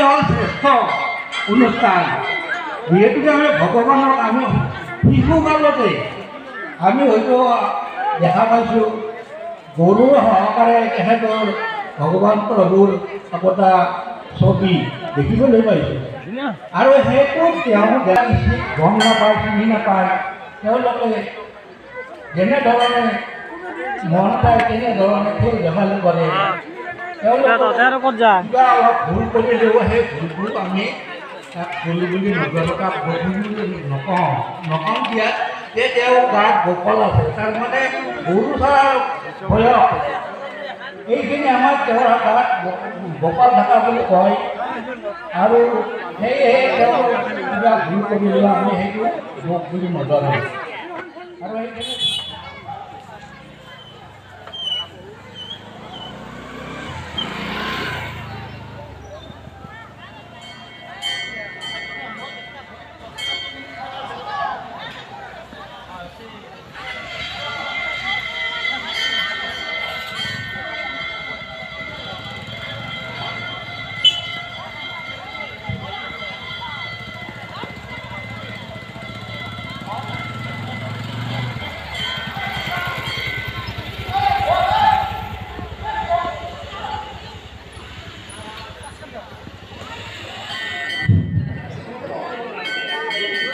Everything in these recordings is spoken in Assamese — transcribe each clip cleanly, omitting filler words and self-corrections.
হ'ল শ্ৰেষ্ঠ অনুষ্ঠান। যিহেতুকে আমি ভগৱানক আমি শিশুকালতে আমি হয়তো দেখা পাইছোঁ গৰুৰ সহকাৰে তেখেতৰ ভগৱান প্ৰভুৰ একোটা ছবি দেখিবলৈ পাইছোঁ। আৰু সেইটোত তেওঁ গম নাপায়, চিনি নাপায়। তেওঁলোকে যেনেধৰণে মন পায় তেনেধৰণে খেল ধেমালি কৰে। কিবা অলপ ভুল কৰিলেও সেই ভুলবোৰ আমি তাক ভুল বুলি নজৰো, তাক ভুল বুলি নকওঁ দিয়াত যে তেওঁ গাত গোপাল আছে, তাৰমানে গৰু চৰাৰ বয়স এইখিনি আমাৰ তেওঁৰ গাত গোপাল থকা বুলি কয়। আৰু সেয়েহে তেওঁ কিবা ভুল কৰিলেও আমি সেইটো দুখ বুলি নজৰো। আৰু সেইখিনি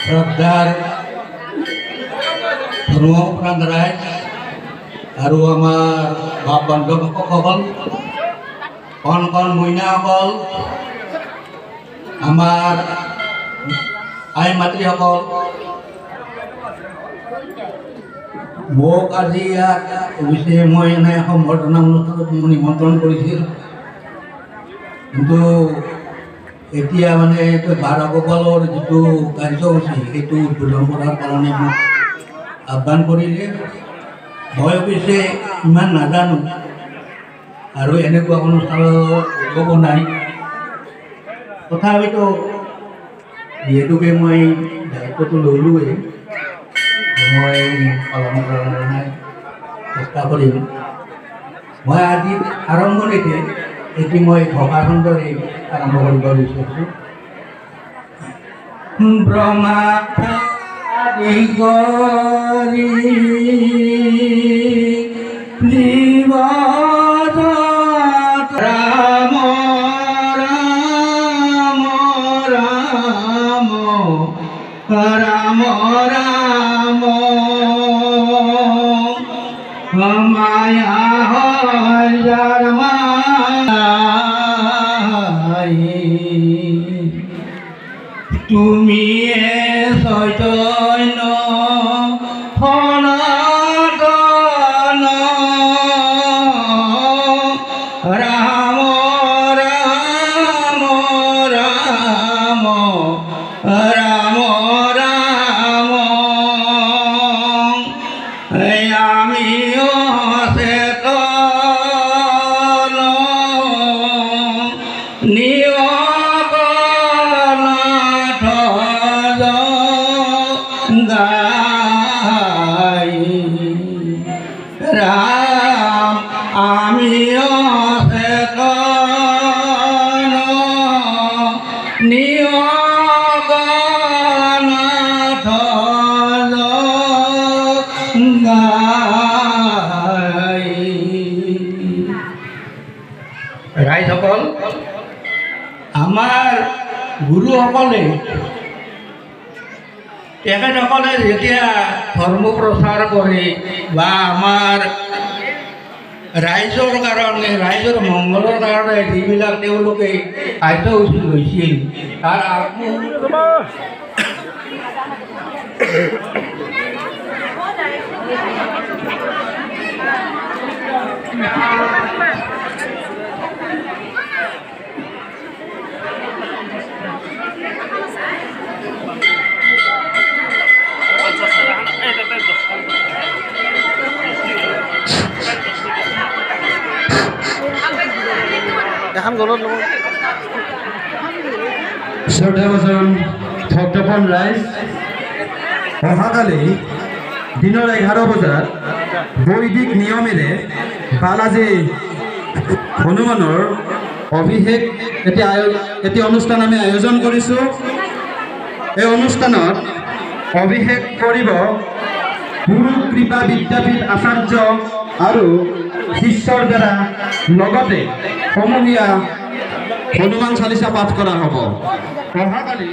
শ্ৰদ্ধাৰ ধৰ্মপ্ৰাণ ৰাইজ আৰু আমাৰ বাপ বান্ধৱসকল, কণ কণ মইনাসকল, আমাৰ আই মাতৃসকল, মোক আজি ইয়াত অৱশ্যে মই এনে সম্বৰ্ধনা অনুষ্ঠানত নিমন্ত্ৰণ কৰিছিল, কিন্তু এতিয়া মানে বাৰগোপালৰ যিটো কাৰ্যসূচী সেইটো উদ্বোধন কৰাৰ কাৰণে মোক আহ্বান কৰিলে। মই অৱশ্যে ইমান নাজানো আৰু এনেকুৱা অনুষ্ঠানৰ উদ্যোগো নাই। তথাপিতো যিহেতুকে মই দায়িত্বটো ল'লোৱেই, মই পালন কৰাৰ কাৰণে চেষ্টা কৰিম। মই আজি আৰম্ভণিতে এটি মই ঘোষাখণ্ডৰে আৰম্ভ কৰিব বিচাৰিছোঁ। ব্ৰহ্মা জীৱ ৰাম ৰাম ৰাম ৰাম ৰাম মায়া তুমি চৈতন্য সনাতন ৰাম ৰাম ৰাম ৰাম ৰাম আমিও চেতন ৰাম আমিও চেতন নিয়গনাথ ৰাইজসকল, আমাৰ গুৰুসকলে তেখেতসকলে যেতিয়া ধৰ্ম প্ৰচাৰ কৰে বা আমাৰ ৰাইজৰ কাৰণে, ৰাইজৰ মংগলৰ কাৰণে যিবিলাক তেওঁলোকে কাৰ্যসূচী লৈছিল তাৰ শ্ৰদ্ধাভাজন ভক্তপ্ৰাণ ৰাইজ, অহাকালি দিনৰ 11 বজাত বৈদিক নিয়মেৰে বালাজী হনুমানৰ অভিষেক এটি অনুষ্ঠান আমি আয়োজন কৰিছোঁ। এই অনুষ্ঠানত অভিষেক কৰিব গুৰু কৃপা বিদ্যাপীঠ আচাৰ্য আৰু শিষ্যৰ দ্বাৰা, লগতে সমূহীয়া হনুমান চালিচা পাঠ কৰা হ'ব। অহাকালি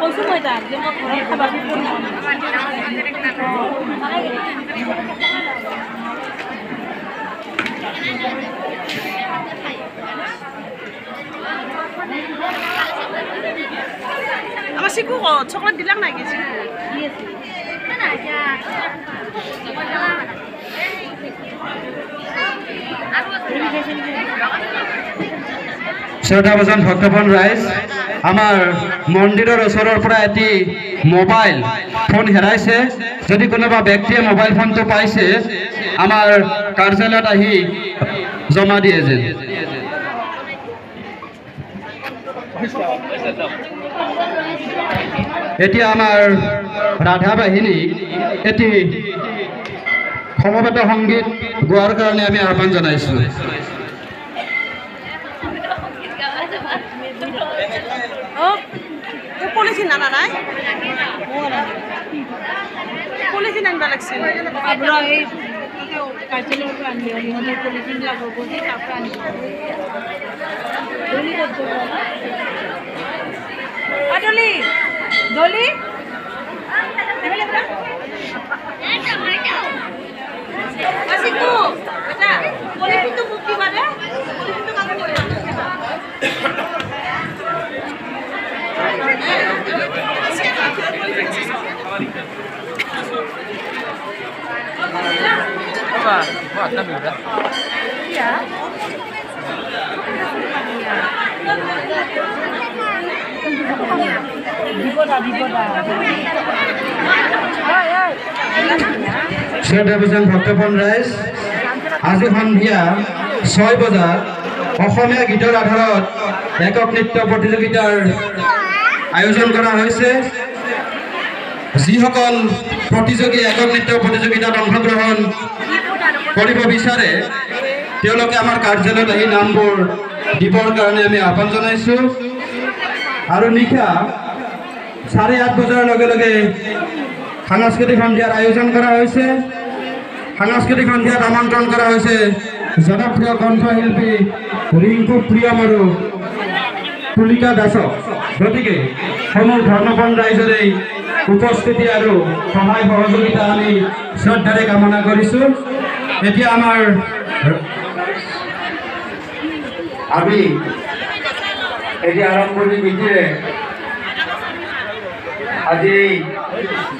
কৈছোঁ মই তাক যে মই ঘৰত খাবা আমাৰ শিকু চকলেট দিলাম না গেছি শ্ৰদ্ধাভাজন ভক্তপ্ৰাণ ৰাইজ, আমাৰ মন্দিৰৰ ওচৰৰ পৰা এটি মোবাইল ফোন হেৰাইছে। যদি কোনোবা ব্যক্তিয়ে মোবাইল ফোনটো পাইছে আমাৰ কাৰ্যালয়ত আহি জমা দিয়ে যেন। এতিয়া আমাৰ ৰাধা বাহিনী এটি সমবেত সংগীত গোৱাৰ কাৰণে আমি আহ্বান জনাইছোঁ। পলিথিন আনা নাই পলিথিন আনবা লাগছিল আপনাৰ এই কাৰ্যালয়েৰ পৰা আনিলে সিহঁতৰ পলিথিন লাগব যে তাৰ পৰা আনিব দলি করতে দলি দলি শিকু এটা পলিথিনটো মোক দিবা দে পলিথিনটো কাম কৰি শ্ৰদ্ধাভাজন ভক্তপ্ৰাণ ৰাইজ, আজি সন্ধিয়া 6 বজাত অসমীয়া গীতৰ আধাৰত একক নৃত্য প্ৰতিযোগিতাৰ আয়োজন কৰা হৈছে। যিসকল প্ৰতিযোগী একক নৃত্য প্ৰতিযোগিতাত অংশগ্ৰহণ কৰিব বিচাৰে তেওঁলোকে আমাৰ কাৰ্যালয়ত আহি নামবোৰ দিবৰ কাৰণে আমি আহ্বান জনাইছোঁ। আৰু নিশা 8:30 বজাৰ লগে লগে সাংস্কৃতিক সন্ধিয়াৰ আয়োজন কৰা হৈছে। সাংস্কৃতিক সন্ধিয়াত আমন্ত্ৰণ কৰা হৈছে জনপ্ৰিয় কণ্ঠশিল্পী ৰিংকু প্ৰিয়ম আৰু তুলিকা দাসক। গতিকে সমূহ ধৰ্মপ্ৰাণ ৰাইজৰে উপস্থিতি আৰু সহায় সহযোগিতা আমি শ্ৰদ্ধাৰে কামনা কৰিছোঁ। এতিয়া আমি এটি আৰম্ভণি গীতেৰে আজি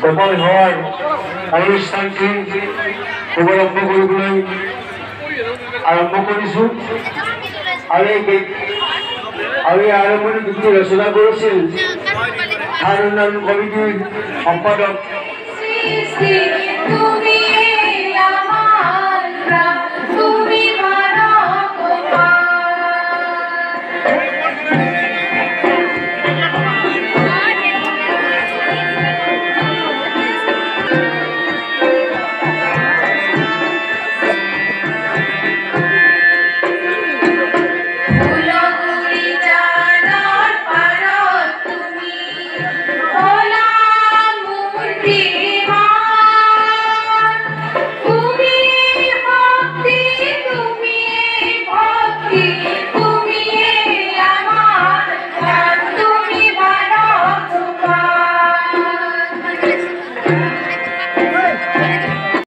গোপাল হোৱাৰ অনুষ্ঠানটি শুভাৰম্ভ কৰিবলৈ আৰম্ভ কৰিছোঁ। আৰু এই আৰম্ভণি গীতটি ৰচনা কৰিছিল ধান উন্নয়ন কমিটিৰ সম্পাদক